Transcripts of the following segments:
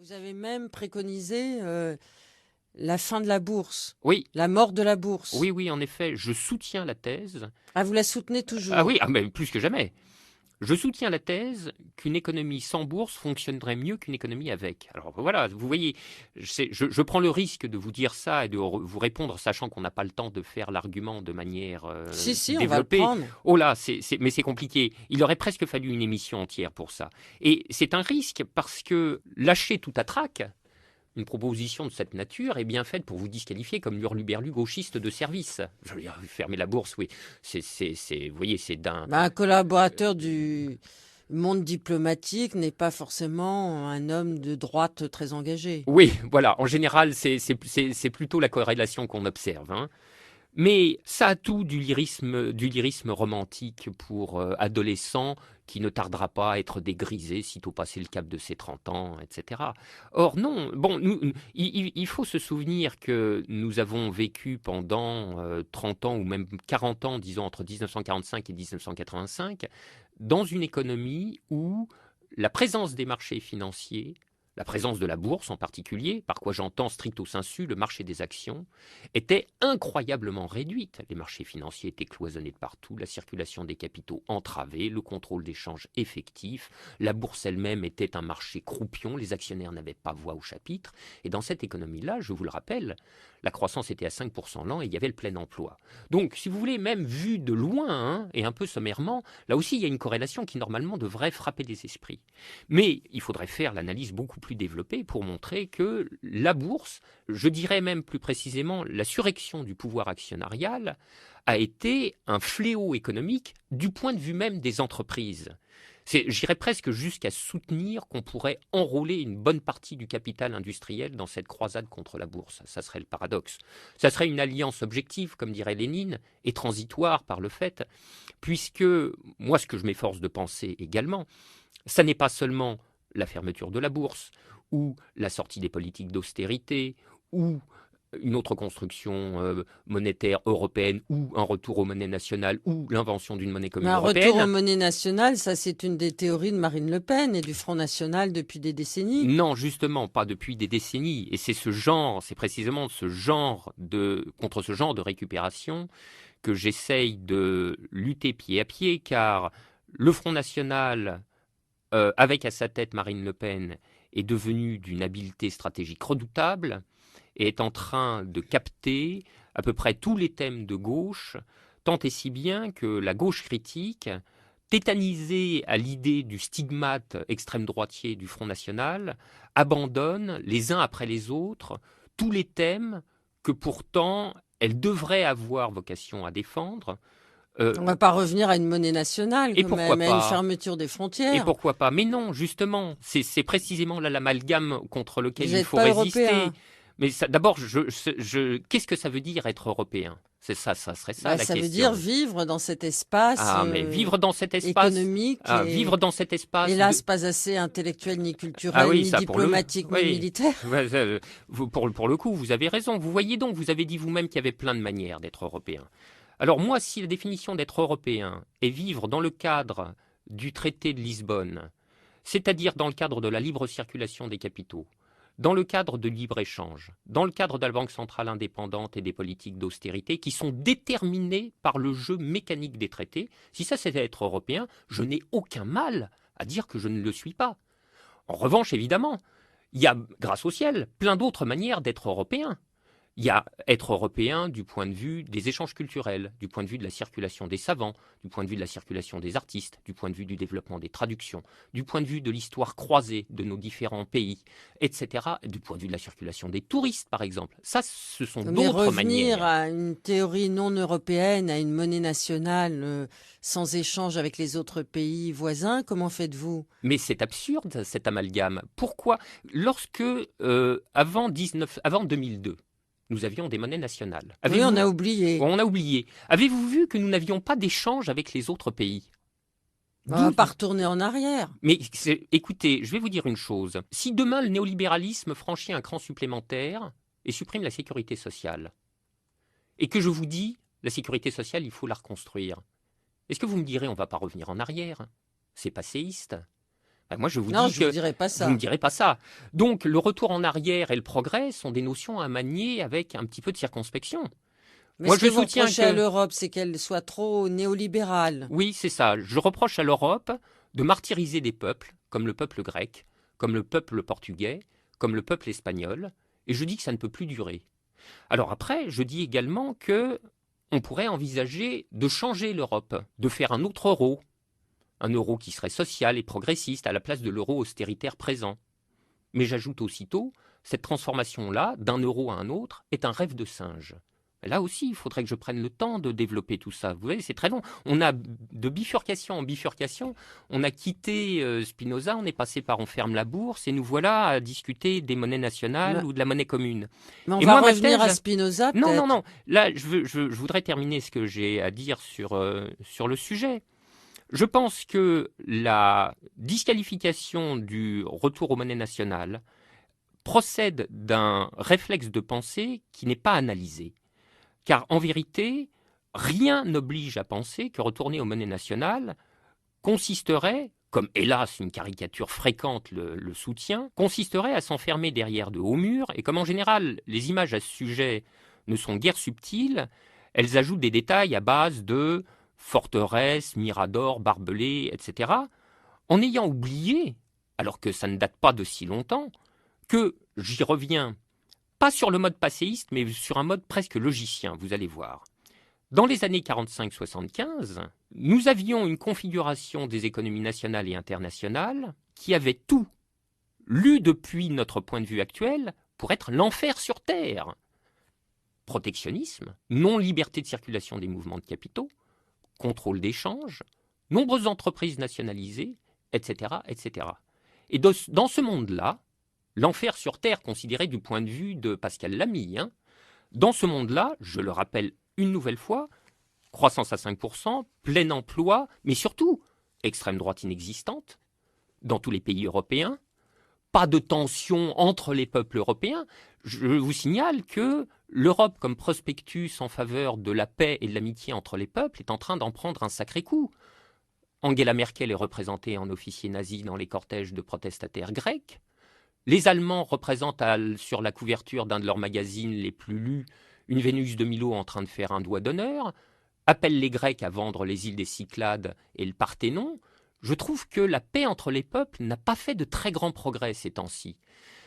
Vous avez même préconisé la fin de la bourse, Oui, la mort de la bourse. oui, oui, en effet, je soutiens la thèse. Ah, vous la soutenez Ah oui, toujours? mais plus que jamais. Je soutiens la thèse qu'une économie sans bourse fonctionnerait mieux qu'une économie avec. Alors voilà, vous voyez, je prends le risque de vous dire ça et de vous répondre, sachant qu'on n'a pas le temps de faire l'argument de manière Si, si, on va le développée. prendre. Oh là, mais c'est compliqué. Il aurait presque fallu une émission entière pour ça. Et c'est un risque parce que lâcher tout à trac, une proposition de cette nature est bien faite pour vous disqualifier comme l'hurluberlu gauchiste de service. Je veux dire, fermer la bourse, oui. Vous voyez, c'est d'un. Bah, un collaborateur du monde diplomatique n'est pas forcément un homme de droite très engagé. Oui, voilà. En général, c'est plutôt la corrélation qu'on observe, hein. Mais ça a tout du lyrisme romantique pour adolescent qui ne tardera pas à être dégrisé sitôt passé le cap de ses 30 ans, etc. Or non, bon, il faut se souvenir que nous avons vécu pendant 30 ans ou même 40 ans, disons entre 1945 et 1985, dans une économie où la présence des marchés financiers, la présence de la bourse en particulier, par quoi j'entends stricto sensu le marché des actions, était incroyablement réduite. Les marchés financiers étaient cloisonnés de partout, la circulation des capitaux entravée, le contrôle des changes effectif, la bourse elle-même était un marché croupion, les actionnaires n'avaient pas voix au chapitre. Et dans cette économie-là, je vous le rappelle, la croissance était à 5% l'an et il y avait le plein emploi. Donc, si vous voulez, même vu de loin, hein, et un peu sommairement, là aussi il y a une corrélation qui normalement devrait frapper les esprits. Mais il faudrait faire l'analyse beaucoup plus développée pour montrer que la bourse, je dirais même plus précisément la surrection du pouvoir actionnarial, a été un fléau économique du point de vue même des entreprises. J'irais presque jusqu'à soutenir qu'on pourrait enrôler une bonne partie du capital industriel dans cette croisade contre la bourse. Ça serait le paradoxe. Ça serait une alliance objective, comme dirait Lénine, et transitoire par le fait, puisque moi, ce que je m'efforce de penser également, ça n'est pas seulement la fermeture de la bourse, ou la sortie des politiques d'austérité, ou une autre construction monétaire européenne, ou un retour aux monnaies nationales, ou l'invention d'une monnaie Mais commune un retour aux européenne. monnaies nationales, ça c'est une des théories de Marine Le Pen et du Front National depuis des décennies. Non, justement, pas depuis des décennies. Et c'est précisément contre ce genre de récupération que j'essaye de lutter pied à pied, car le Front National, avec à sa tête Marine Le Pen, est devenu d'une habileté stratégique redoutable et est en train de capter à peu près tous les thèmes de gauche, tant et si bien que la gauche critique, tétanisée à l'idée du stigmate extrême droitier du Front National, abandonne les uns après les autres tous les thèmes que pourtant elle devrait avoir vocation à défendre. On Euh, ne va pas revenir à une monnaie nationale et quand même, pourquoi à une pas fermeture des Et frontières. pourquoi pas Mais non, justement, c'est précisément là l'amalgame contre lequel Vous il n'êtes faut pas résister. européen. Mais d'abord, qu'est-ce que ça veut dire être européen? C'est ça, ça serait ça Bah, la ça veut dire question. vivre dans cet espace Ah, mais vivre dans cet espace, économique ah, vivre et dans cet espace hélas de, pas assez intellectuel, ni ah culturel, oui, ni ça pour le, diplomatique, ni oui, militaire. Ouais, pour le coup, vous avez raison. Vous voyez donc, vous avez dit vous-même qu'il y avait plein de manières d'être européen. Alors moi, si la définition d'être européen est vivre dans le cadre du traité de Lisbonne, c'est-à-dire dans le cadre de la libre circulation des capitaux, dans le cadre de libre-échange, dans le cadre de la Banque centrale indépendante et des politiques d'austérité qui sont déterminées par le jeu mécanique des traités, si ça c'est être européen, je n'ai aucun mal à dire que je ne le suis pas. En revanche, évidemment, il y a, grâce au ciel, plein d'autres manières d'être européen. Il y a être européen du point de vue des échanges culturels, du point de vue de la circulation des savants, du point de vue de la circulation des artistes, du point de vue du développement des traductions, du point de vue de l'histoire croisée de nos différents pays, etc., du point de vue de la circulation des touristes, par exemple. Ça, ce sont Mais d'autres revenir manières. à une théorie non européenne, à une monnaie nationale sans échange avec les autres pays voisins, comment faites-vous? Mais c'est absurde, cet amalgame. Pourquoi Lorsque, avant 2002, nous avions des monnaies nationales. Oui, on Avez-vous a oublié. On a oublié. Avez-vous vu que nous n'avions pas d'échange avec les autres pays? On va D'où pas retourner en arrière. Mais écoutez, je vais vous dire une chose. Si demain le néolibéralisme franchit un cran supplémentaire et supprime la sécurité sociale, et que je vous dis, la sécurité sociale, il faut la reconstruire, est-ce que vous me direz on ne va pas revenir en arrière? C'est passéiste. Moi, je vous Non, dis je ne vous que dirai pas vous ne ça. me direz pas ça. Donc, le retour en arrière et le progrès sont des notions à manier avec un petit peu de circonspection. Mais Moi, ce que je vous soutiens reprochez à que, l'Europe, c'est qu'elle soit trop néolibérale. oui, c'est ça. Je reproche à l'Europe de martyriser des peuples, comme le peuple grec, comme le peuple portugais, comme le peuple espagnol, et je dis que ça ne peut plus durer. Alors après, je dis également que on pourrait envisager de changer l'Europe, de faire un euro qui serait social et progressiste à la place de l'euro austéritaire présent. Mais j'ajoute aussitôt, cette transformation-là, d'un euro à un autre, est un rêve de singe. Là aussi, il faudrait que je prenne le temps de développer tout ça. Vous voyez, c'est très long. On a de bifurcation en bifurcation. On a quitté Spinoza, on est passé par on ferme la bourse, et nous voilà à discuter des monnaies nationales Mais, ou de la monnaie commune. mais on Et va moi, ma revenir à thèse, Spinoza, non, non, peut-être. non. Là, je voudrais terminer ce que j'ai à dire sur le sujet. Je pense que la disqualification du retour aux monnaies nationales procède d'un réflexe de pensée qui n'est pas analysé. Car en vérité, rien n'oblige à penser que retourner aux monnaies nationales consisterait, comme hélas une caricature fréquente le soutient, consisterait à s'enfermer derrière de hauts murs, et comme en général les images à ce sujet ne sont guère subtiles, elles ajoutent des détails à base de forteresses, miradors, barbelés, etc., en ayant oublié, alors que ça ne date pas de si longtemps, que, j'y reviens, pas sur le mode passéiste, mais sur un mode presque logicien, vous allez voir. Dans les années 45-75, nous avions une configuration des économies nationales et internationales qui avait tout, lu depuis notre point de vue actuel, pour être l'enfer sur Terre. Protectionnisme, non-liberté de circulation des mouvements de capitaux, contrôle d'échange, nombreuses entreprises nationalisées, etc. etc. Et dans ce monde-là, l'enfer sur Terre considéré du point de vue de Pascal Lamy, dans ce monde-là, je le rappelle une nouvelle fois, croissance à 5%, plein emploi, mais surtout extrême droite inexistante dans tous les pays européens, pas de tension entre les peuples européens. Je vous signale que l'Europe comme prospectus en faveur de la paix et de l'amitié entre les peuples est en train d'en prendre un sacré coup. Angela Merkel est représentée en officier nazi dans les cortèges de protestataires grecs. Les Allemands représentent sur la couverture d'un de leurs magazines les plus lus une Vénus de Milo en train de faire un doigt d'honneur, appellent les Grecs à vendre les îles des Cyclades et le Parthénon. Je trouve que la paix entre les peuples n'a pas fait de très grands progrès ces temps-ci.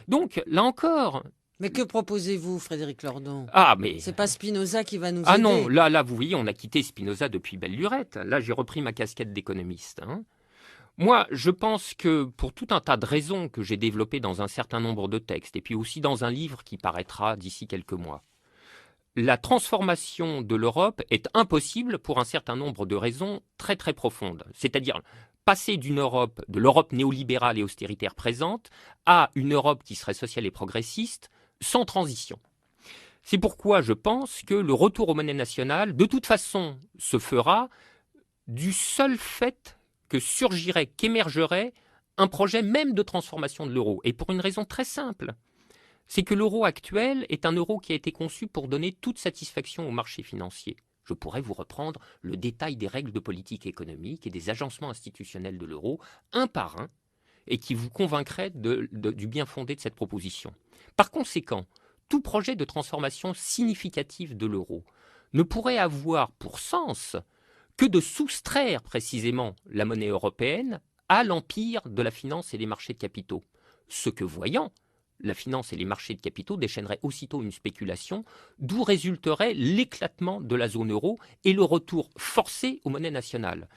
Donc, là encore... Mais que proposez-vous, Frédéric Lordon? Ah, mais... C'est pas Spinoza qui va nous Ah non, aider. là, vous voyez, on a quitté Spinoza depuis belle lurette. Là, j'ai repris ma casquette d'économiste. Moi, je pense que pour tout un tas de raisons que j'ai développées dans un certain nombre de textes, et puis aussi dans un livre qui paraîtra d'ici quelques mois, la transformation de l'Europe est impossible pour un certain nombre de raisons très très profondes. C'est-à-dire passer de l'Europe néolibérale et austéritaire présente, à une Europe qui serait sociale et progressiste, sans transition. C'est pourquoi je pense que le retour aux monnaies nationales, de toute façon, se fera du seul fait qu'émergerait un projet même de transformation de l'euro. Et pour une raison très simple, c'est que l'euro actuel est un euro qui a été conçu pour donner toute satisfaction aux marchés financiers. Je pourrais vous reprendre le détail des règles de politique économique et des agencements institutionnels de l'euro, un par un, et qui vous convaincraient du bien fondé de cette proposition. Par conséquent, tout projet de transformation significative de l'euro ne pourrait avoir pour sens que de soustraire précisément la monnaie européenne à l'empire de la finance et des marchés de capitaux. Ce que voyant, la finance et les marchés de capitaux déchaîneraient aussitôt une spéculation, d'où résulterait l'éclatement de la zone euro et le retour forcé aux monnaies nationales.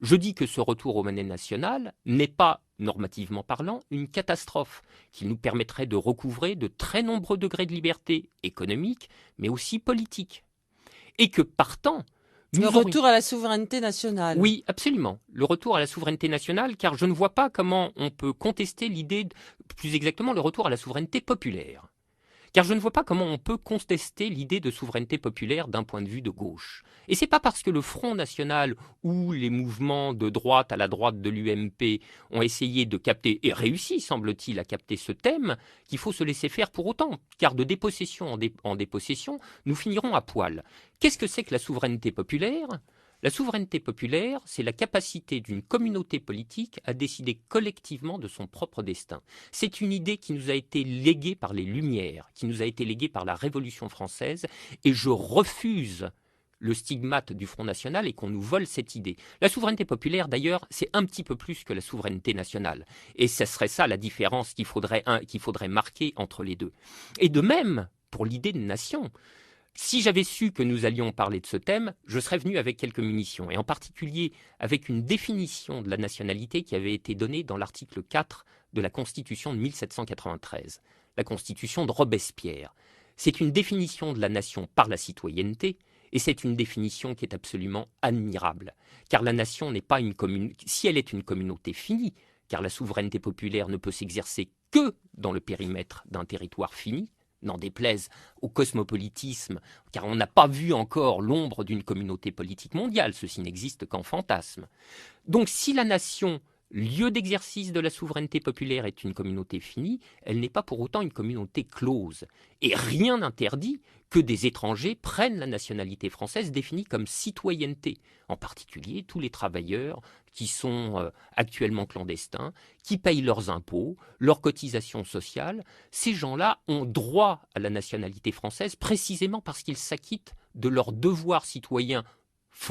Je dis que ce retour aux monnaies nationales n'est pas, normativement parlant, une catastrophe, qui nous permettrait de recouvrer de très nombreux degrés de liberté économique, mais aussi politique. Et que partant, Le retour à la souveraineté nationale. Oui, absolument. Le retour à la souveraineté nationale, car je ne vois pas comment on peut contester l'idée, plus exactement, le retour à la souveraineté populaire. Car je ne vois pas comment on peut contester l'idée de souveraineté populaire d'un point de vue de gauche. Et c'est pas parce que le Front National ou les mouvements de droite à la droite de l'UMP ont essayé de capter, et réussi, semble-t-il, à capter ce thème, qu'il faut se laisser faire pour autant. Car de dépossession en dépossession, nous finirons à poil. Qu'est-ce que c'est que la souveraineté populaire ? La souveraineté populaire, c'est la capacité d'une communauté politique à décider collectivement de son propre destin. C'est une idée qui nous a été léguée par les Lumières, qui nous a été léguée par la Révolution française, et je refuse le stigmate du Front National et qu'on nous vole cette idée. La souveraineté populaire, d'ailleurs, c'est un petit peu plus que la souveraineté nationale. Et ce serait ça la différence qu'il faudrait marquer entre les deux. Et de même, pour l'idée de nation, si j'avais su que nous allions parler de ce thème, je serais venu avec quelques munitions, et en particulier avec une définition de la nationalité qui avait été donnée dans l'article 4 de la Constitution de 1793, la Constitution de Robespierre. C'est une définition de la nation par la citoyenneté, et c'est une définition qui est absolument admirable, car la nation n'est pas une communauté, si elle est une communauté finie, car la souveraineté populaire ne peut s'exercer que dans le périmètre d'un territoire fini, n'en déplaise au cosmopolitisme, car on n'a pas vu encore l'ombre d'une communauté politique mondiale, ceci n'existe qu'en fantasme. Donc si la nation, lieu d'exercice de la souveraineté populaire, est une communauté finie, elle n'est pas pour autant une communauté close. Et rien n'interdit que des étrangers prennent la nationalité française définie comme citoyenneté, en particulier tous les travailleurs qui sont actuellement clandestins, qui payent leurs impôts, leurs cotisations sociales. Ces gens-là ont droit à la nationalité française précisément parce qu'ils s'acquittent de leur devoir citoyen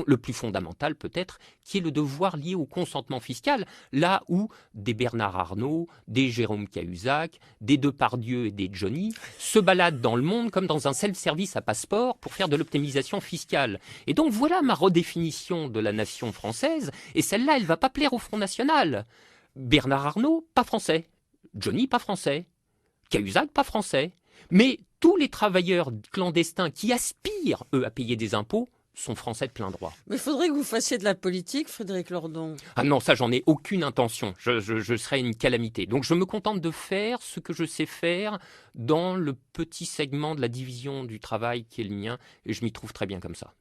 le plus fondamental peut-être, qui est le devoir lié au consentement fiscal, là où des Bernard Arnault, des Jérôme Cahuzac, des Depardieu et des Johnny se baladent dans le monde comme dans un self-service à passeport pour faire de l'optimisation fiscale. Et donc voilà ma redéfinition de la nation française, et celle-là, elle ne va pas plaire au Front National. Bernard Arnault, pas français. Johnny, pas français. Cahuzac, pas français. Mais tous les travailleurs clandestins qui aspirent, eux, à payer des impôts, sont français de plein droit. Mais il faudrait que vous fassiez de la politique, Frédéric Lordon. Ah non, ça, j'en ai aucune intention. Je serais une calamité. Donc, je me contente de faire ce que je sais faire dans le petit segment de la division du travail qui est le mien, et je m'y trouve très bien comme ça.